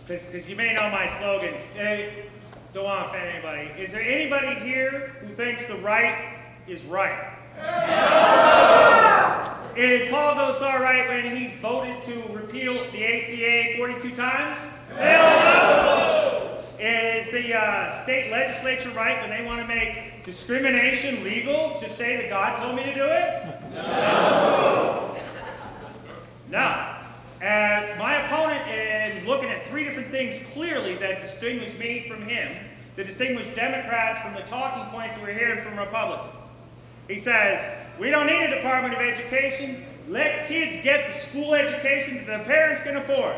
because you may know my slogan. Don't want to offend anybody. Is there anybody here who thinks the right is right? Is Paul Gosar right when he voted to repeal the ACA 42 times? Hell no! Is the state legislature right when they want to make discrimination legal? Just say that God told me to do it? No. No. And my opponent is looking at three different things clearly that distinguish me from him, that distinguish Democrats from the talking points that we're hearing from Republicans. He says, we don't need a Department of Education. Let kids get the school education that their parents can afford.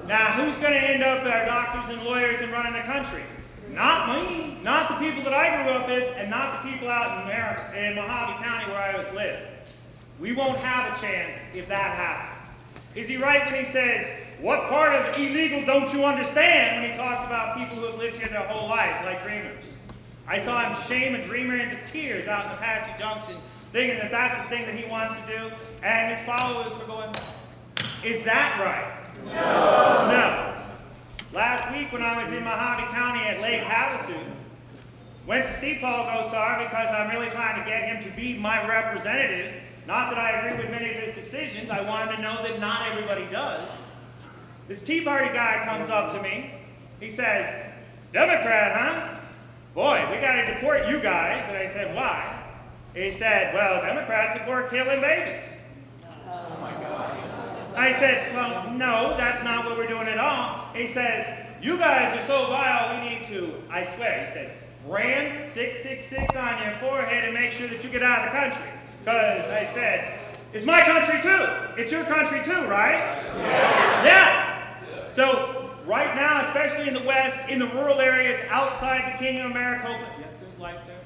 Now, who's going to end up our doctors and lawyers and running the country? Not me, not the people that I grew up with, and not the people out in America, in Mojave County where I live. We won't have a chance if that happens. Is he right when he says, what part of illegal don't you understand when he talks about people who have lived here their whole life, like dreamers? I saw him shame a dreamer into tears out in Apache Junction, thinking that that's the thing that he wants to do, and his followers were going, is that right? No. No. Last week when I was in Mojave County at Lake Havasu, went to see Paul Gosar because I'm really trying to get him to be my representative. Not that I agree with many of his decisions, I wanted to know that not everybody does. This Tea Party guy comes up to me, he says, Democrat, huh? Boy, we got to deport you guys. And I said, why? He said, well, Democrats support killing babies. Oh my God. I said, well, no, that's not what we're doing at all. He says, you guys are so vile, we need to, I swear, he said, brand 666 on your forehead and make sure that you get out of the country. Because I said, it's my country too. It's your country too, right? Yeah. So right now, especially in the West, in the rural areas outside the Kingdom of America, yes, there's life there.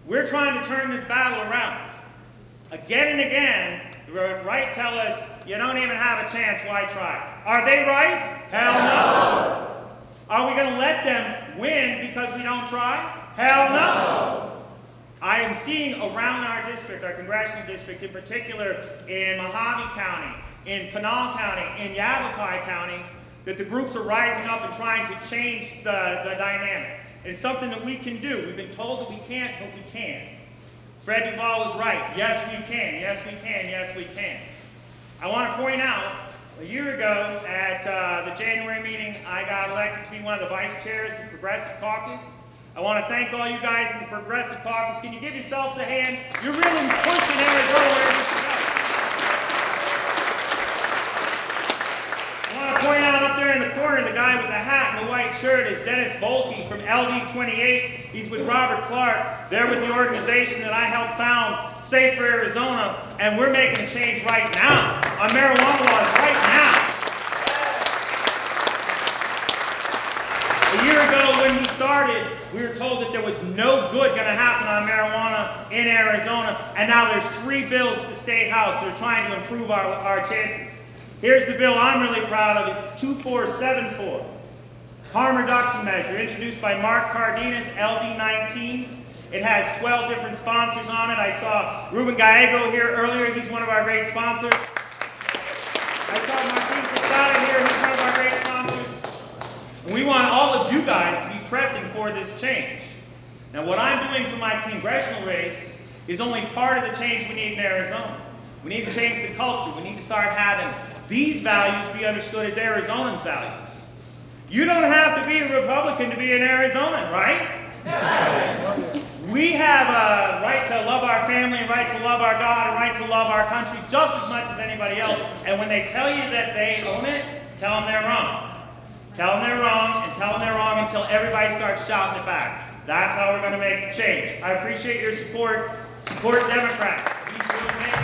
We're trying to turn this battle around. Again and again, the right tell us, you don't even have a chance, why try? Are they right? Hell no. Are we going to let them win because we don't try? Hell no. I am seeing around our district, our congressional district, in particular in Mojave County, in Pinal County, in Yavapai County, that the groups are rising up and trying to change the dynamic. It's something that we can do. We've been told that we can't, but we can. Fred Duvall was right. Yes, we can. Yes, we can. Yes, we can. I want to point out, a year ago at the January meeting, I got elected to be one of the vice chairs of the Progressive Caucus. I want to thank all you guys in the Progressive Caucus. Can you give yourselves a hand? You're really pushing Arizona where it needs to go. I want to point out up there in the corner, the guy with the hat and the white shirt is Dennis Bolke from LD28. He's with Robert Clark. They're with the organization that I helped found, Safe for Arizona, and we're making a change right now on marijuana laws right now. A year ago when we started, we were told that there was no good going to happen on marijuana in Arizona, and now there's 3 bills at the State House that are trying to improve our chances. Here's the bill I'm really proud of. It's 2474. Harm reduction measure introduced by Mark Cardenas, LD19. It has 12 different sponsors on it. I saw Ruben Gallego here earlier. He's one of our great sponsors. I saw Martin Casada here. He's one of our great sponsors. And we want all of you guys to be pressing for this change. Now, what I'm doing for my congressional race is only part of the change we need in Arizona. We need to change the culture. We need to start having these values be understood as Arizonans' values. You don't have to be a Republican to be an Arizonan, right? We have a right to love our family, a right to love our God, a right to love our country just as much as anybody else. And when they tell you that they own it, tell them they're wrong. Tell them they're wrong, and tell them they're wrong until everybody starts shouting it back. That's how we're going to make the change. I appreciate your support. Support Democrats. We will make